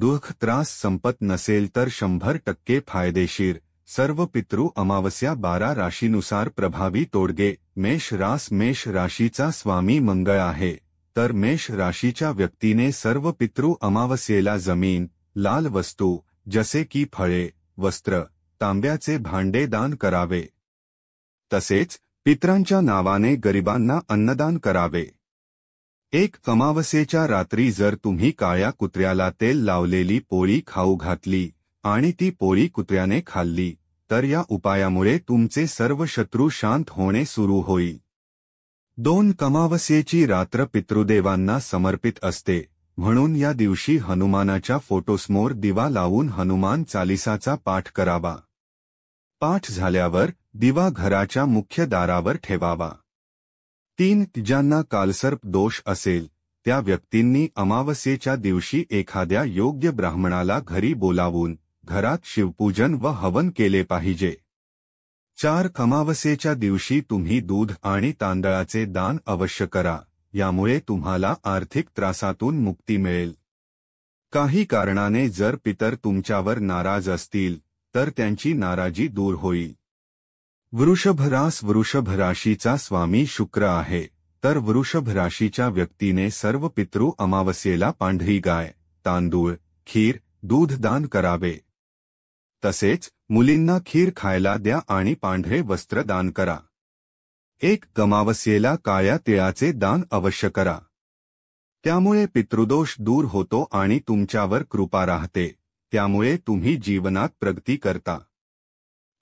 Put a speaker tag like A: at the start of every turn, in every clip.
A: दुःख त्रास संपत नसेल तर 100% फायदेशीर. सर्व पितृ अमावस्या 12 राशीनुसार प्रभावी तोडगे. मेष राशीचा स्वामी मंगळ आहे, तर मेष राशीच्या व्यक्तीने सर्व पितृ अमावस्येला जमीन, लाल वस्तू जसे की फळे, वस्त्र, तांब्याचे भांडे दान करावे. तसेच पितरांच्या नावाने गरिबांना अन्नदान करावे. एक अमावस्येच्या रात्री जर तुम्ही काळ्या कुत्र्याला तेल लावलेली पोळी खाऊ घातली आणि ती पोळी कुत्र्याने खाल्ली तर या उपायामुळे तुमचे सर्व शत्रू शांत होणे सुरू होईल. 2 अमावस्येची रात्र पितृदेवांना समर्पित असते, म्हणून या दिवशी हनुमानाच्या फोटोसमोर दिवा लावून हनुमान चालिसाचा पाठ करावा. पाठ झाल्यावर दिवा घराच्या मुख्य दारावर ठेवावा. 3 ज्यांना कालसर्प दोष असेल त्या व्यक्तींनी अमावस्येच्या दिवशी एखाद्या योग्य ब्राह्मणाला घरी बोलावून घरात शिवपूजन व हवन केले पाहिजे. 4 अमावस्येच्या दिवशी तुम्ही दूध आणि तांदळाचे दान अवश्य करा, यामुळे तुम्हाला आर्थिक त्रासातून मुक्ती मिळेल. काही कारणाने जर पितर तुमच्यावर नाराज असतील तर त्यांची नाराजी दूर होईल. वृषभ राशीचा स्वामी शुक्र आहे, तर वृषभ राशीच्या व्यक्तीने सर्व पितृ अमावस्येला पांढरी गाय, तांदूळ, खीर, दूध दान करावे. तसेच मुलींना खीर खायला द्या आणि पांढरे वस्त्र दान करा. 1 अमावस्येला काळ्या तिळाचे दान अवश्य करा. त्यामुळे पितृदोष दूर होतो आणि तुमच्यावर कृपा राहते, त्यामुळे तुम्ही जीवनात प्रगती करता.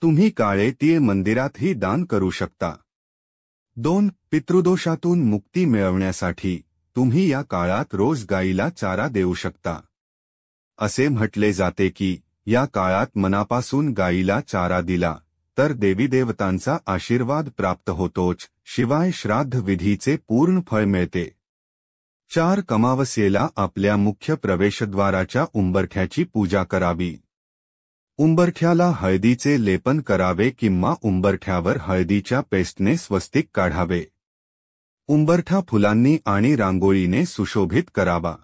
A: तुम्ही काळे तीळ मंदिरातही दान करू शकता. 2 पितृदोषातून मुक्ती मिळवण्यासाठी तुम्ही या काळात रोज गाईला चारा देऊ शकता. असे म्हटले जाते की या काळात मनापासून गाईला चारा दिला तर देवीदेवतांचा आशीर्वाद प्राप्त होतोच, शिवाय श्राद्ध विधीचे पूर्ण फळ मिळते. 4 अमावस्येला आपल्या मुख्य प्रवेशद्वाराच्या उंबरठ्याची पूजा करावी. उंबरठ्याला हळदीचे लेपन करावे किंवा उंबरठ्यावर हळदीच्या पेस्टने स्वस्तिक काढावे. उंबरठा फुलांनी आणि रांगोळीने सुशोभित करावा.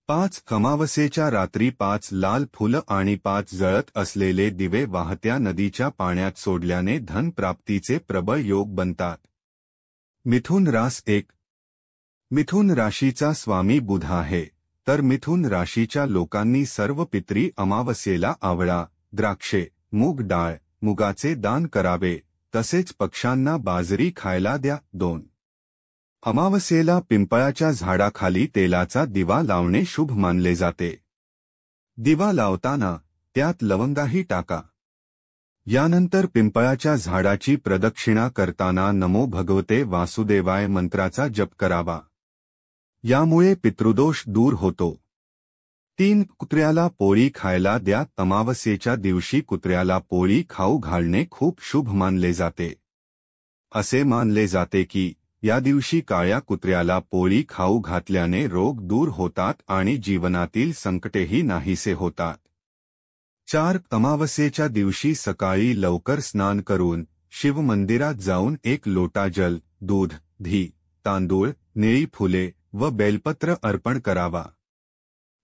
A: 5 अमावस्येच्या रात्री 5 लाल फुलं आणि 5 जळत असलेले दिवे वाहत्या नदीच्या पाण्यात सोडल्याने धनप्राप्तीचे प्रबळ योग बनतात. मिथुन राशीचा स्वामी बुध आहे, तर मिथुन राशीच्या लोकांनी सर्व पितरी अमावस्येला आवळा, द्राक्षे, मूग डाळ, मुगाचे दान करावे. तसेच पक्ष्यांना बाजरी खायला द्या. 2 अमावस्येला पिंपळाच्या झाडाखाली तेलाचा दिवा लावणे शुभ मानले जाते. दिवा लावताना त्यात लवंगाही टाका. यानंतर पिंपळाच्या झाडाची प्रदक्षिणा करताना नमो भगवते वासुदेवाय मंत्राचा जप करावा. यामुळे पितृदोष दूर होतो. 3 कुत्र्याला पोळी खायला द्या. अमावस्येच्या दिवशी कुत्र्याला पोळी खाऊ घालणे खूप शुभ मानले जाते. असे मानले जाते की या दिवशी काळ्या कुत्र्याला पोळी खाऊ घातल्याने रोग दूर होतात आणि जीवनातील संकटेही नाहीसे होतात. 4 अमावस्येच्या दिवशी सकाळी लवकर स्नान करून शिव मंदिरात जाऊन 1 लोटा जल, दूध, घी, तांदूळ, निळी फुले व बेलपत्र अर्पण करावा.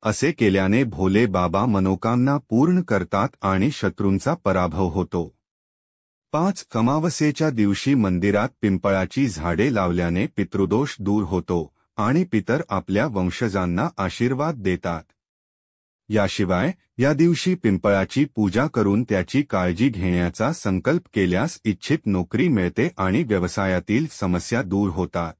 A: असे केल्याने भोले बाबा मनोकामना पूर्ण करतात आणि शत्रूंचा पराभव होतो. 5 अमावस्येच्या दिवशी मंदिरात पिंपळाची झाडे लावल्याने पितृदोष दूर होतो आणि पितर आपल्या वंशजांना आशीर्वाद देतात. याशिवाय या दिवशी पिंपळाची पूजा करून त्याची काळजी घेण्याचा संकल्प केल्यास इच्छित नोकरी मिळते आणि व्यवसायातील समस्या दूर होतात.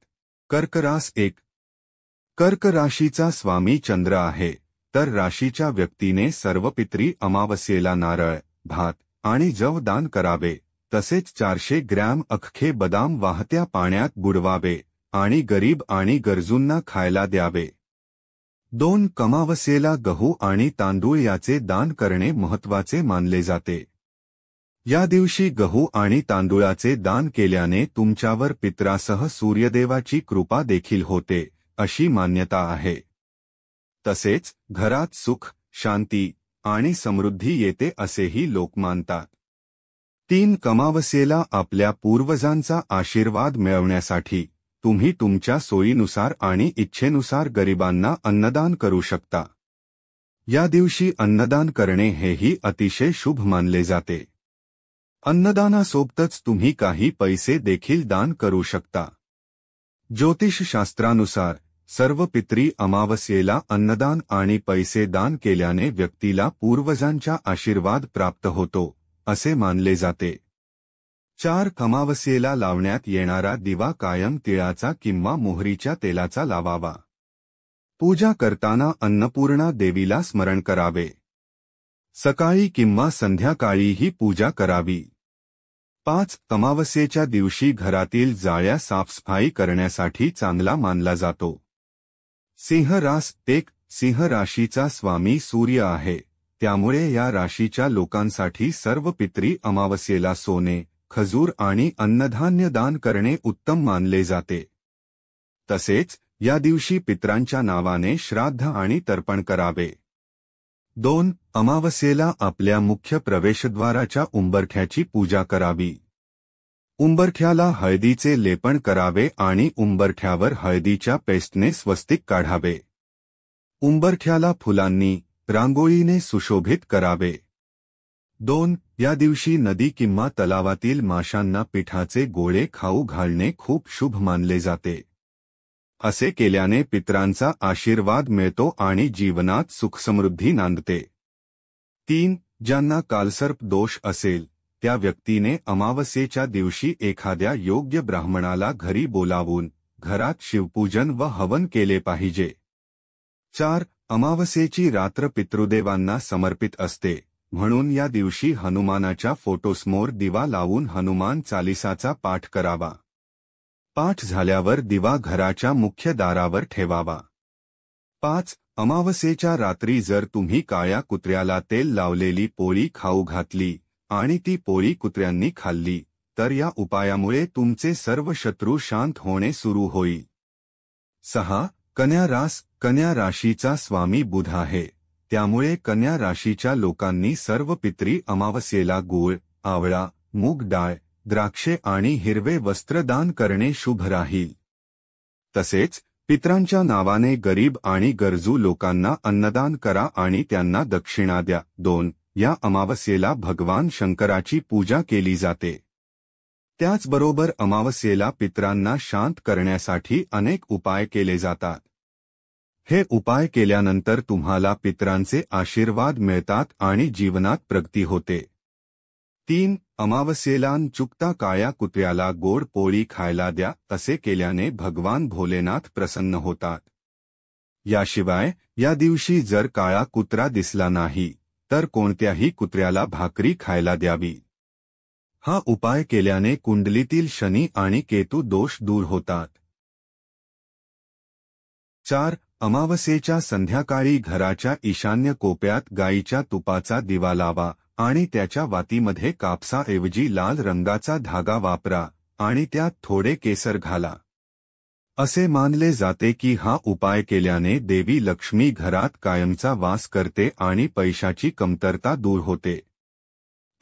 A: कर्क राशीचा स्वामी चंद्र आहे, तर राशीच्या व्यक्तीने सर्व पितरी अमावस्येला नारळ, भात आणि जव दान करावे. तसेच 400 ग्रॅम अख्खे बदाम वाहत्या पाण्यात बुडवावे आणि गरीब आणि गरजूंना खायला द्यावे. 2 अमावस्येला गहू आणि तांदूळ याचे दान करणे महत्त्वाचे मानले जाते. या दिवशी गहू आणि तांदूळाचे दान केल्याने तुमच्यावर पितरासह सूर्यदेवाची कृपा देखील होते, अशी मान्यता आहे. तसेच घरात सुख, शांती आणि समृद्धी येते असेही लोक मानतात. 3 अमावस्येला आपल्या पूर्वजांचा आशीर्वाद मिळवण्यासाठी तुम्ही तुमच्या सोयीनुसार आणि इच्छेनुसार गरिबांना अन्नदान करू शकता. या दिवशी अन्नदान करणे हेही अतिशय शुभ मानले जाते. अन्नदानासोबतच तुम्ही काही पैसे देखील दान करू शकता. ज्योतिषशास्त्रानुसार सर्व पितरी अमावस्येला अन्नदान आणि पैसे दान केल्याने व्यक्तीला पूर्वजांचा आशीर्वाद प्राप्त होतो, असे मानले जाते. 4 अमावस्येला लावण्यात येणारा दिवा कायम तिळाचा किंवा मोहरीच्या तेलाचा लावावा. पूजा करताना अन्नपूर्णा देवीला स्मरण करावे. सकाळी किंवा संध्याकाळी ही पूजा करावी. 5 अमावस्येच्या दिवशी घरातील जाळ्या साफसफाई करण्यासाठी चांगला मानला जातो. सिंह रास. सिंह राशीचा स्वामी सूर्य आहे, त्यामुळे या राशीच्या लोकांसाठी सर्व पितरी अमावस्येला सोने, खजूर आणि अन्नधान्य दान करणे उत्तम मानले जाते. तसेच या दिवशी पितरांच्या नावाने श्राद्ध आणि तर्पण करावे. 2 अमावस्येला आपल्या मुख्य प्रवेशद्वाराच्या उंबरठ्याची पूजा करावी. उंबरठ्याला हळदीचे लेपन करावे आणि उंबरठ्यावर हळदीच्या पेस्टने स्वस्तिक काढावे. उंबरठ्याला फुलांनी, रांगोळीने सुशोभित करावे. 2 या दिवशी नदी किंवा तलावातील माशांना पिठाचे गोळे खाऊ घालणे खूप शुभ मानले जाते. असे केल्याने पितरांचा आशीर्वाद मिळतो आणि जीवनात सुखसमृद्धी नांदते. 3 ज्यांना कालसर्प दोष असेल त्या व्यक्तीने अमावस्येच्या दिवशी एखाद्या योग्य ब्राह्मणाला घरी बोलावून घरात शिवपूजन व हवन केले पाहिजे. 4 अमावस्येची रात्र पितृदेवांना समर्पित असते, म्हणून या दिवशी हनुमानाच्या फोटोसमोर दिवा लावून हनुमान चालिसाचा पाठ करावा. पाठ झाल्यावर दिवा घराच्या मुख्य दारावर ठेवावा. 5 अमावस्येच्या रात्री जर तुम्ही काळ्या कुत्र्याला तेल लावलेली पोळी खाऊ घातली आणि ती पोळी कुत्र्यांनी खाल्ली तर या उपायामुळे तुमचे सर्व शत्रू शांत होणे सुरू होईल. 6 कन्या रास. कन्या राशीचा स्वामी बुध आहे, त्यामुळे कन्या राशीच्या लोकांनी सर्व पितरी अमावस्येला गूळ, आवळा, मूग डाळ, द्राक्षे आणि हिरवे वस्त्र दान करणे शुभ राहील. तसेच पितरांच्या नावाने गरीब आणि गरजू लोकांना अन्नदान करा आणि त्यांना दक्षिणा द्या. 2 या अमावस्येला भगवान शंकराची पूजा केली जाते. त्याचबरोबर अमावस्येला पितरांना शांत करण्यासाठी अनेक उपाय केले जातात. हे उपाय केल्यानंतर तुम्हाला पितरांचे आशीर्वाद मिळतात आणि जीवनात प्रगती होते. 3 अमावस्येला चुकता काळ्या कुत्र्याला गोड पोळी खायला द्या. असे केल्याने भगवान भोलेनाथ प्रसन्न होतात. याशिवाय या दिवशी जर काळा कुत्रा दिसला नाही तर कोणत्याही कुत्र्याला भाकरी खायला द्यावी. हा उपाय केल्याने कुंडलीतील शनी आणि केतू दोष दूर होतात. 4 अमावस्येच्या संध्याकाळी घराच्या ईशान्य कोपऱ्यात गाईच्या तुपाचा दिवा लावा आणि त्याच्या वातीमध्ये कापसाऐवजी लाल रंगाचा धागा वापरा आणि त्यात थोडे केसर घाला. असे मानले जाते की हा उपाय केल्याने देवी लक्ष्मी घरात कायमचा वास करते आणि पैशाची कमतरता दूर होते.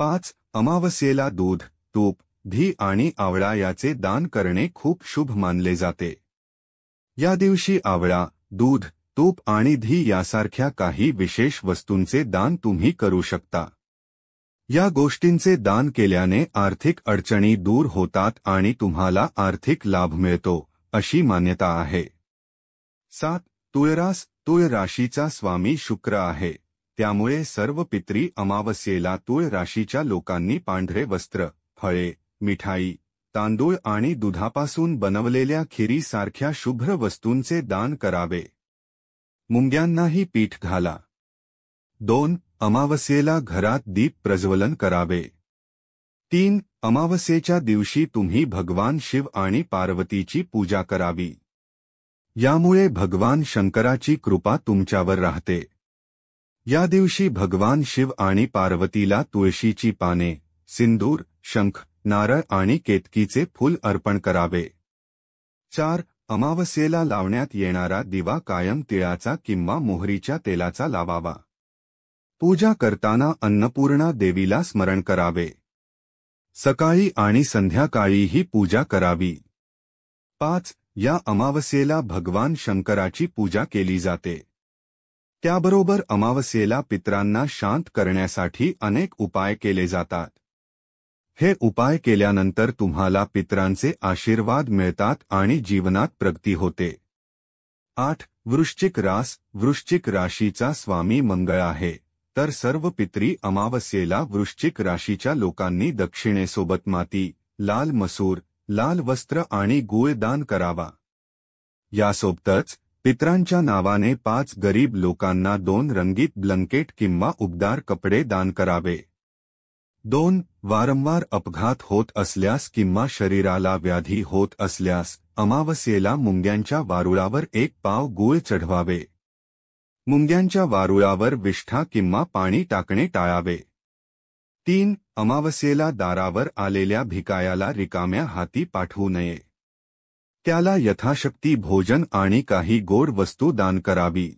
A: 5 अमावस्येला दूध, तूप, घी आणि आवळा याचे दान करणे खूप शुभ मानले जाते. या दिवशी आवळा, दूध, तूप आणि घी यासारख्या काही विशेष वस्तूंचे दान तुम्ही करू शकता. या गोष्टींचे दान केल्याने आर्थिक अडचणी दूर होतात आणि तुम्हाला आर्थिक लाभ मिळतो, अशी मान्यता आहे. 7 तुळ रास. तुळ राशीचा स्वामी शुक्र आहे, त्यामुळे सर्व पितरी अमावस्येला तुळ राशीच्या लोकांनी पांढरे वस्त्र, फळे, मिठाई, तांदूळ आणि दुधापासून बनवलेल्या खिरीसारख्या शुभ्र वस्तूंचे दान करावे. मुंग्यांनाही पीठ घाला. 2 अमावस्येला घरात दीप प्रज्वलन करावे. 3 अमावस्येच्या दिवशी तुम्ही भगवान शिव आणि पार्वतीची पूजा करावी. यामुळे भगवान शंकराची कृपा तुमच्यावर राहते. या दिवशी भगवान शिव आणि पार्वतीला तुळशीची पाने, सिंदूर, शंख, नारळ आणि केतकीचे फूल अर्पण करावे. 4 अमावस्येला लावण्यात येणारा दिवा कायम तिळाचा किंवा मोहरीच्या तेलाचा लावावा. पूजा करताना अन्नपूर्णा देवीला स्मरण करावे. सकाळी आणि संध्याकाळी ही पूजा करावी. 5 या अमावस्येला भगवान शंकराची पूजा केली जाते. त्याबरोबर अमावस्येला पितरांना शांत करण्यासाठी अनेक उपाय केले जातात. हे उपाय केल्यानंतर तुम्हाला पितरांचे आशीर्वाद मिळतात आणि जीवनात प्रगती होते. 8. वृश्चिक रास. वृश्चिक राशीचा स्वामी मंगळ आहे, तर सर्व पितरी अमावस्येला वृश्चिक राशीच्या लोकांनी दक्षिणेसोबत माती, लाल मसूर, लाल वस्त्र आणि गूळ दान करावा. यासोबतच पितरांच्या नावाने 5 गरीब लोकांना 2 रंगीत ब्लंकेट किंवा उबदार कपडे दान करावे. 2. वारंवार अपघात होत असल्यास किंवा शरीराला व्याधी होत असल्यास अमावस्येला मुंग्यांच्या वारुळावर 1 पाव गूळ चढवावे. मुंग्यांच्या वारुळावर विष्ठा किंवा पाणी टाकणे टाळावे. 3. अमावस्येला दारावर आलेल्या भिकायाला रिकाम्या हाती पाठवू नये. त्याला यथाशक्ती भोजन आणि काही गोड वस्तू दान करावी.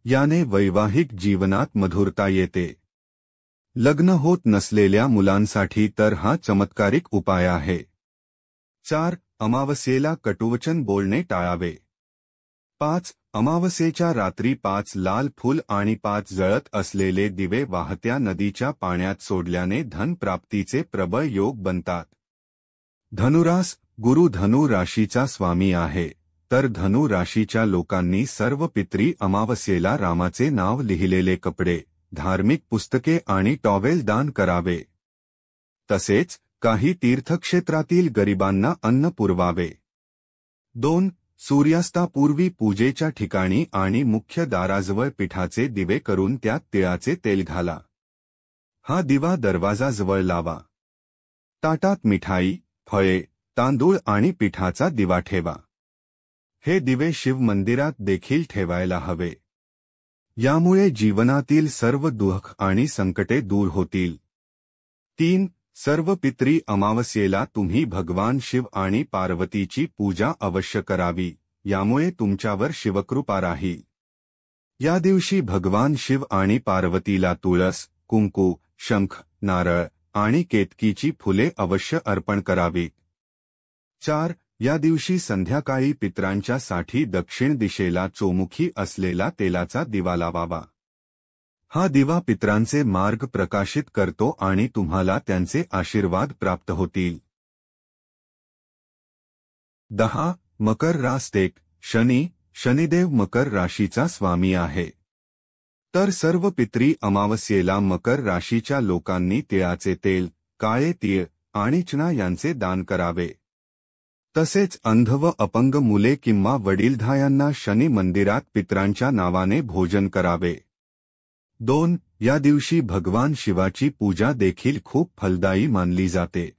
A: याने वैवाहिक जीवनात मधुरता येते. लग्न होत नसलेल्या मुलांसाठी तर हा चमत्कारिक उपाय आहे. 4. अमावस्येला कटुवचन बोलणे टाळावे. 5. अमावस्येच्या रात्री 5 लाल फूल आणि 5 जळत असलेले दिवे वाहत्या नदीच्या पाण्यात सोडल्याने धनप्राप्तीचे प्रबळ योग बनतात. धनुरास. गुरु धनु राशीचा स्वामी आहे, तर धनु राशीच्या लोकांनी सर्व पितरी अमावस्येला रामाचे नाव लिहिलेले कपडे, धार्मिक पुस्तके आणि टॉवेल दान करावे. तसेच काही तीर्थक्षेत्रातील गरिबांना अन्न पुरवावे. 2. सूर्यास्तापूर्वी पूजेच्या ठिकाणी आणि मुख्य दाराजवळ पिठाचे दिवे करून त्यात तिळाचे तेल घाला. हा दिवा दरवाजाजवळ लावा. ताटात मिठाई, फळे, तांदूळ आणि पिठाचा दिवा ठेवा. हे दिवे शिव मंदिरात देखील ठेवायला हवे. यामुळे जीवनातील सर्व दुःख आणि संकटे दूर होतील. 3. सर्व पितरी अमावस्येला तुम्ही भगवान शिव आणि पार्वतीची पूजा अवश्य करावी, यामुळे तुमच्यावर शिवकृपा राहील. या दिवशी भगवान शिव आणि पार्वतीला तुळस, कुंकू, शंख, नारळ आणि केतकीची फुले अवश्य अर्पण करावीत. 4. या दिवशी संध्याकाळी पितरांच्या साठी दक्षिण दिशेला चोमुखी असलेला तेलाचा दिवा लावावा. हा दिवा पितरांचे मार्ग प्रकाशित करतो आणि तुम्हाला त्यांचे आशीर्वाद प्राप्त होतील. 10. मकर रास. शनी. शनिदेव मकर राशीचा स्वामी आहे, तर सर्व पितरी अमावस्येला मकर राशीच्या लोकांनी तिळाचे तेल, काळे तीळ आणि चणा यांचे दान करावे. तसेच अंध व अपंग मुले किंवा वडीलधायांना शनी मंदिरात पितरांच्या नावाने भोजन करावे. 2. या दिवशी भगवान शिवाची पूजा देखील खूप फलदायी मानली जाते.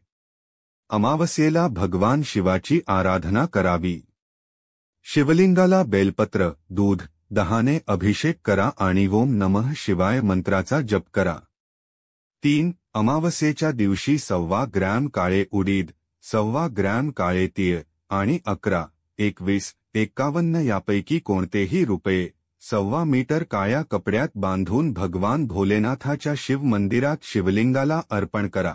A: अमावस्येला भगवान शिवाची आराधना करावी. शिवलिंगाला बेलपत्र, दूध, दहाने अभिषेक करा आणि ओम नमः शिवाय मंत्राचा जप करा. 3. अमावस्येच्या दिवशी 1.25 ग्रॅम काळे उडीद, 1.25 ग्रॅम काळे तीळ आणि 11, 21, 51 यापैकी कोणतेही रुपये 1.25 मीटर काळ्या कपड्यात बांधून भगवान भोलेनाथाच्या शिव मंदिरात शिवलिंगाला अर्पण करा.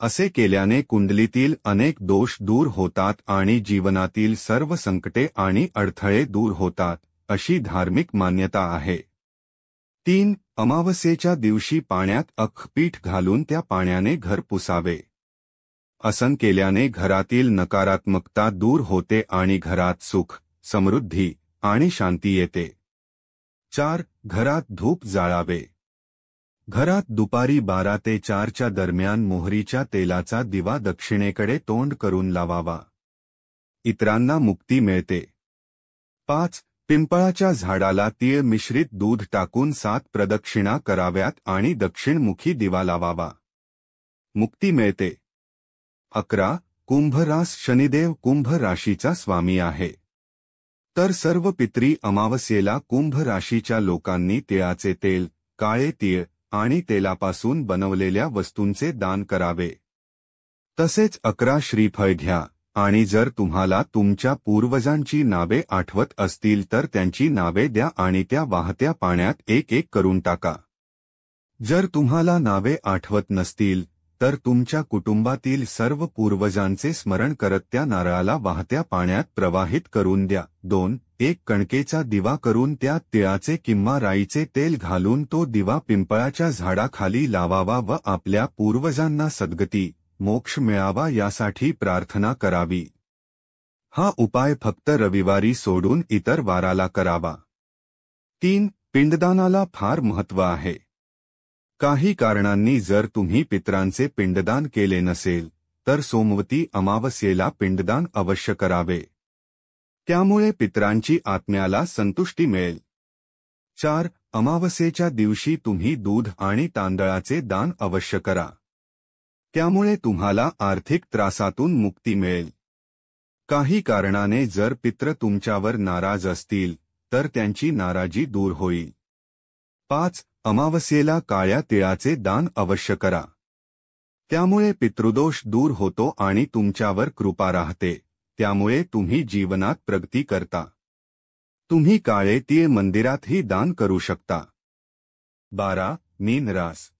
A: असे केल्याने कुंडलीतील अनेक दोष दूर होतात आणि जीवनातील सर्व संकटे आणि अडथळे दूर होतात, अशी धार्मिक मान्यता आहे. 3. अमावस्येच्या दिवशी पाण्यात अख्खपीठ घालून त्या पाण्याने घर पुसावे. असं केल्याने घरातील नकारात्मकता दूर होते आणि घरात सुख, समृद्धी आणि शांती येते. 4. घरात धूप जाळावे. घरात दुपारी 12 ते 4 च्या दरम्यान मोहरीच्या तेलाचा दिवा दक्षिणेकडे तोंड करून लावावा. इतरांना मुक्ती मिळते. 5. पिंपळाच्या झाडाला तीळ मिश्रित दूध टाकून 7 प्रदक्षिणा कराव्यात आणि दक्षिणमुखी दिवा लावावा. मुक्ती मिळते. 11. कुंभ रास. शनिदेव कुंभ राशीचा स्वामी आहे, तर सर्व पितरी अमावस्येला कुंभ राशीच्या लोकांनी तिळाचे तेल, काळे तीळ आणि तेलापासून बनवलेल्या वस्तूंचे दान करावे. तसेच 11 श्रीफळ घ्या आणि जर तुम्हाला तुमच्या पूर्वजांची नावे आठवत असतील तर त्यांची नावे द्या आणि त्या वाहत्या पाण्यात एक एक करून टाका. जर तुम्हाला नावे आठवत नसतील तर तुमच्या कुटुंबातील सर्व पूर्वजांचे स्मरण करत त्या नारळाला वाहत्या पाण्यात प्रवाहित करून द्या. 2. एक कणकेचा दिवा करून त्यात तिळाचे किंवा राईचे तेल घालून तो दिवा पिंपळाच्या झाडाखाली लावावा व आपल्या पूर्वजांना सद्गती मोक्ष मिळावा यासाठी प्रार्थना करावी. हा उपाय फक्त रविवारी सोडून इतर वाराला करावा. 3. पिंडदानाला फार महत्त्व आहे. काही कारणांनी जर तुम्ही पितरांचे पिंडदान केले नसेल तर सोमवती अमावस्येला पिंडदान अवश्य करावे. त्यामुळे पितरांची आत्म्याला संतुष्टी मिळेल. 4. अमावस्येच्या दिवशी तुम्ही दूध आणि तांदळाचे दान अवश्य करा. त्यामुळे तुम्हाला आर्थिक त्रासातून मुक्ती मिळेल. काही कारणाने जर पितृ तुमच्यावर नाराज असतील तर त्यांची नाराजी दूर होईल. 5. अमावस्येला काळ्या तिळाचे दान अवश्य करा. त्यामुळे पितृदोष दूर होतो आणि तुमच्यावर कृपा राहते. त्यामुळे तुम्ही जीवनात प्रगती करता. तुम्ही काळे तीळ मंदिरातही दान करू शकता. 12. मीन रास.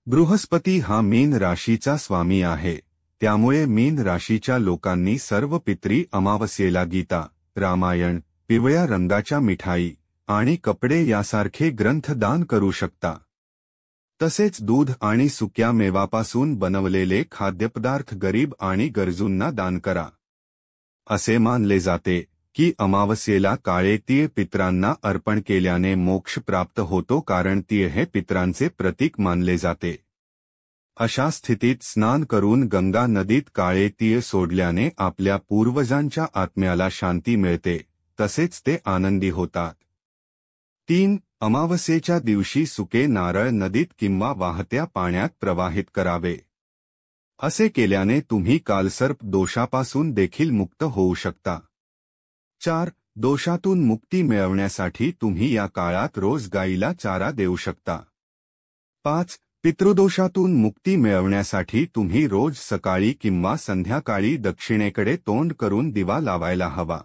A: बृहस्पती हा मीन राशीचा स्वामी आहे. त्यामुळे मीन राशीच्या लोकांनी सर्व पितरी अमावस्येला गीता, रामायण, पिवळ्या रंगाच्या मिठाई आणि कपडे यासारखे ग्रंथ दान करू शकता. तसेच दूध आणि सुक्या मेवापासून बनवलेले खाद्यपदार्थ गरीब आणि गरजूंना दान करा. असे मानले जाते की अमावस्येला काळे तीळ पितरांना अर्पण केल्याने मोक्ष प्राप्त होतो, कारण तीळ हे पितरांचे प्रतीक मानले जाते. अशा स्थितीत स्नान करून गंगा नदीत काळे तीळ सोडल्याने आपल्या पूर्वजांच्या आत्म्याला शांती मिळते, तसेच ते आनंदी होतात. 3. अमावस्येच्या दिवशी सुके नारळ नदीत किंवा वाहत्या पाण्यात प्रवाहित करावे. असे केल्याने तुम्ही कालसर्प दोषापासून देखील मुक्त होऊ शकता. 4. दोषातून मुक्ती मिळवण्यासाठी तुम्ही या काळात रोज गाईला चारा देऊ शकता. 5. पितृदोषातून मुक्ती मिळवण्यासाठी तुम्ही रोज सकाळी किंवा संध्याकाळी दक्षिणेकडे तोंड करून दिवा लावायला हवा.